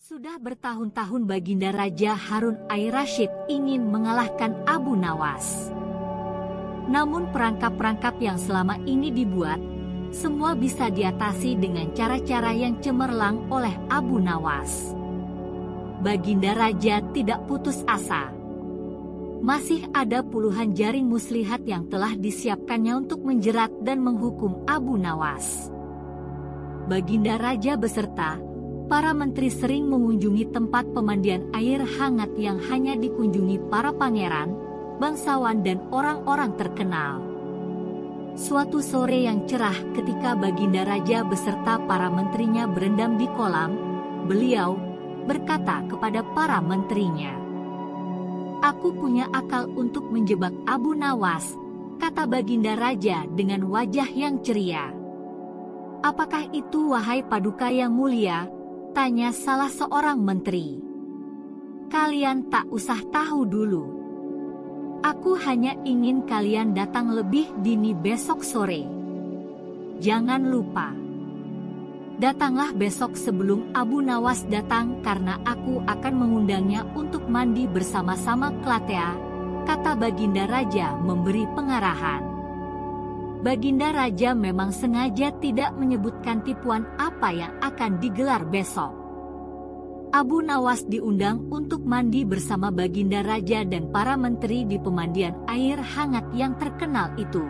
Sudah bertahun-tahun Baginda Raja Harun Ar-Rasyid ingin mengalahkan Abu Nawas. Namun perangkap-perangkap yang selama ini dibuat, semua bisa diatasi dengan cara-cara yang cemerlang oleh Abu Nawas. Baginda Raja tidak putus asa. Masih ada puluhan jaring muslihat yang telah disiapkannya untuk menjerat dan menghukum Abu Nawas. Baginda Raja beserta para menteri sering mengunjungi tempat pemandian air hangat yang hanya dikunjungi para pangeran, bangsawan dan orang-orang terkenal. Suatu sore yang cerah ketika Baginda Raja beserta para menterinya berendam di kolam, beliau berkata kepada para menterinya, "Aku punya akal untuk menjebak Abu Nawas," kata Baginda Raja dengan wajah yang ceria. "Apakah itu, wahai Paduka yang mulia?" tanya salah seorang menteri. "Kalian tak usah tahu dulu. Aku hanya ingin kalian datang lebih dini besok sore. Jangan lupa. Datanglah besok sebelum Abu Nawas datang karena aku akan mengundangnya untuk mandi bersama-sama Klatea," kata Baginda Raja memberi pengarahan. Baginda Raja memang sengaja tidak menyebutkan tipuan apa yang akan digelar besok. Abu Nawas diundang untuk mandi bersama Baginda Raja dan para menteri di pemandian air hangat yang terkenal itu.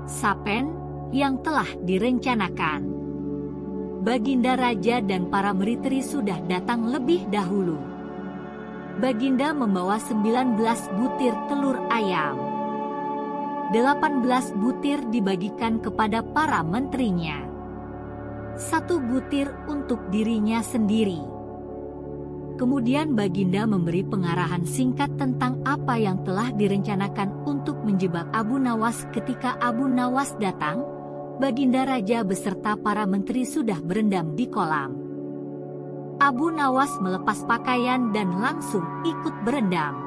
Sapen yang telah direncanakan. Baginda Raja dan para menteri sudah datang lebih dahulu. Baginda membawa 19 butir telur ayam. 18 butir dibagikan kepada para menterinya. 1 butir untuk dirinya sendiri. Kemudian Baginda memberi pengarahan singkat tentang apa yang telah direncanakan untuk menjebak Abu Nawas. Ketika Abu Nawas datang, Baginda Raja beserta para menteri sudah berendam di kolam. Abu Nawas melepas pakaian dan langsung ikut berendam.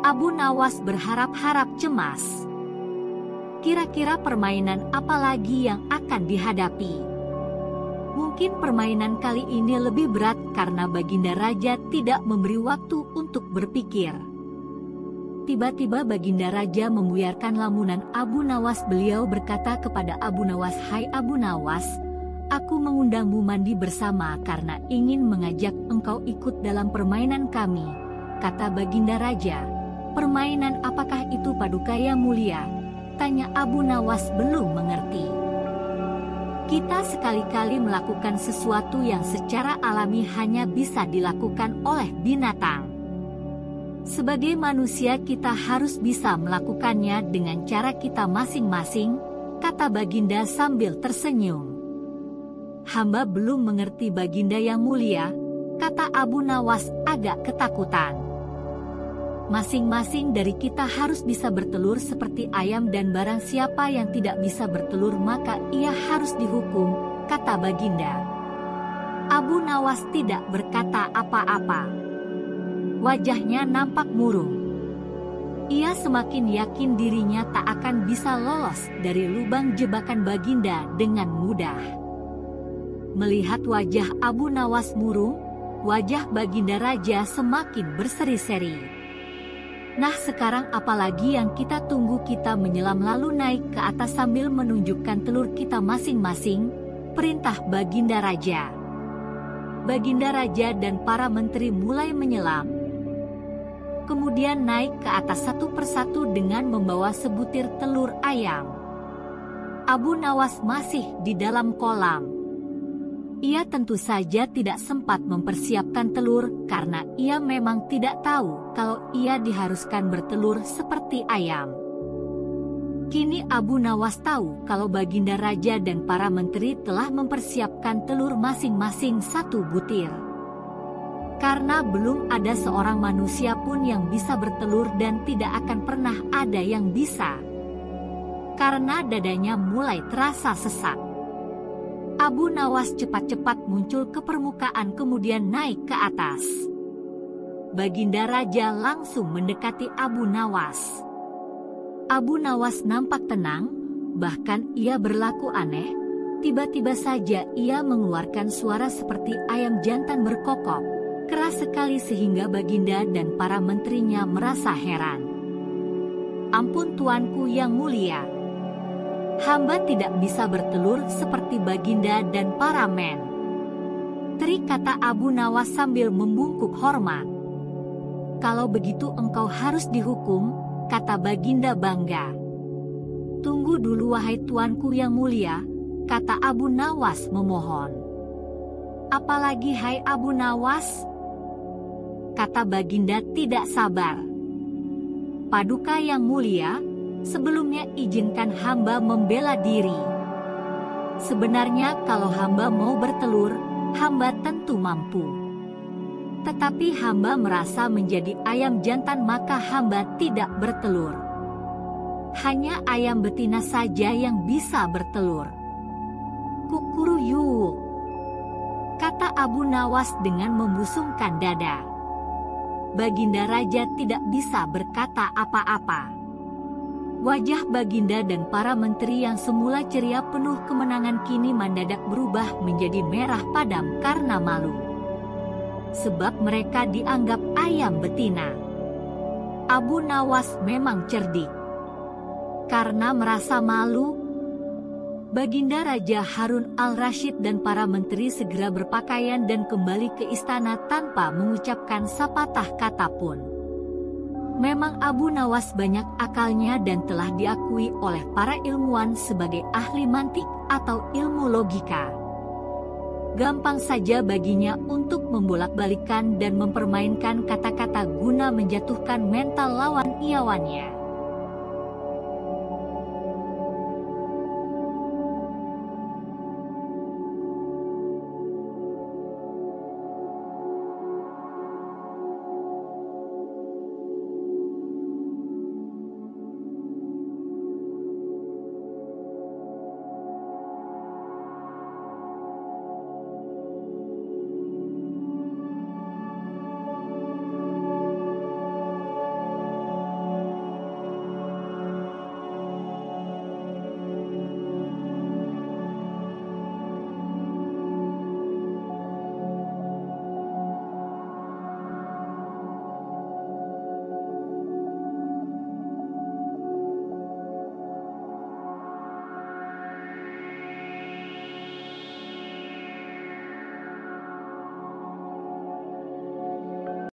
Abu Nawas berharap-harap cemas. Kira-kira permainan apa lagi yang akan dihadapi? Mungkin permainan kali ini lebih berat karena Baginda Raja tidak memberi waktu untuk berpikir. Tiba-tiba Baginda Raja membuyarkan lamunan Abu Nawas. Beliau berkata kepada Abu Nawas, "Hai Abu Nawas, aku mengundangmu mandi bersama karena ingin mengajak engkau ikut dalam permainan kami," kata Baginda Raja. "Permainan apakah itu, Paduka yang mulia?" tanya Abu Nawas belum mengerti. "Kita sekali-kali melakukan sesuatu yang secara alami hanya bisa dilakukan oleh binatang. Sebagai manusia kita harus bisa melakukannya dengan cara kita masing-masing," kata Baginda sambil tersenyum. "Hamba belum mengerti, Baginda yang mulia," kata Abu Nawas agak ketakutan. "Masing-masing dari kita harus bisa bertelur seperti ayam dan barang siapa yang tidak bisa bertelur maka ia harus dihukum," kata Baginda. Abu Nawas tidak berkata apa-apa. Wajahnya nampak murung. Ia semakin yakin dirinya tak akan bisa lolos dari lubang jebakan Baginda dengan mudah. Melihat wajah Abu Nawas murung, wajah Baginda Raja semakin berseri-seri. "Nah sekarang apalagi yang kita tunggu? Kita menyelam lalu naik ke atas sambil menunjukkan telur kita masing-masing," perintah Baginda Raja. Baginda Raja dan para menteri mulai menyelam. Kemudian naik ke atas satu persatu dengan membawa sebutir telur ayam. Abu Nawas masih di dalam kolam. Ia tentu saja tidak sempat mempersiapkan telur karena ia memang tidak tahu kalau ia diharuskan bertelur seperti ayam. Kini Abu Nawas tahu kalau Baginda Raja dan para menteri telah mempersiapkan telur masing-masing 1 butir. Karena belum ada seorang manusia pun yang bisa bertelur dan tidak akan pernah ada yang bisa. Karena dadanya mulai terasa sesak. Abu Nawas cepat-cepat muncul ke permukaan kemudian naik ke atas. Baginda Raja langsung mendekati Abu Nawas. Abu Nawas nampak tenang, bahkan ia berlaku aneh, Tiba-tiba saja ia mengeluarkan suara seperti ayam jantan berkokok, keras sekali sehingga Baginda dan para menterinya merasa heran. "Ampun tuanku yang mulia, hamba tidak bisa bertelur seperti Baginda dan para menteri," kata Abu Nawas sambil membungkuk hormat. "Kalau begitu engkau harus dihukum," kata Baginda bangga. "Tunggu dulu wahai tuanku yang mulia," kata Abu Nawas memohon. "Apalagi hai Abu Nawas?" kata Baginda tidak sabar. "Paduka yang mulia, sebelumnya izinkan hamba membela diri. Sebenarnya kalau hamba mau bertelur, hamba tentu mampu. Tetapi hamba merasa menjadi ayam jantan maka hamba tidak bertelur. Hanya ayam betina saja yang bisa bertelur." "Kukuruyuk," kata Abu Nawas dengan membusungkan dada. Baginda Raja tidak bisa berkata apa-apa. Wajah Baginda dan para menteri yang semula ceria penuh kemenangan kini mendadak berubah menjadi merah padam karena malu. Sebab mereka dianggap ayam betina. Abu Nawas memang cerdik. Karena merasa malu, Baginda Raja Harun al-Rasyid dan para menteri segera berpakaian dan kembali ke istana tanpa mengucapkan sepatah kata pun. Memang Abu Nawas banyak akalnya dan telah diakui oleh para ilmuwan sebagai ahli mantik atau ilmu logika. Gampang saja baginya untuk membolak-balikan dan mempermainkan kata-kata guna menjatuhkan mental lawan iawannya.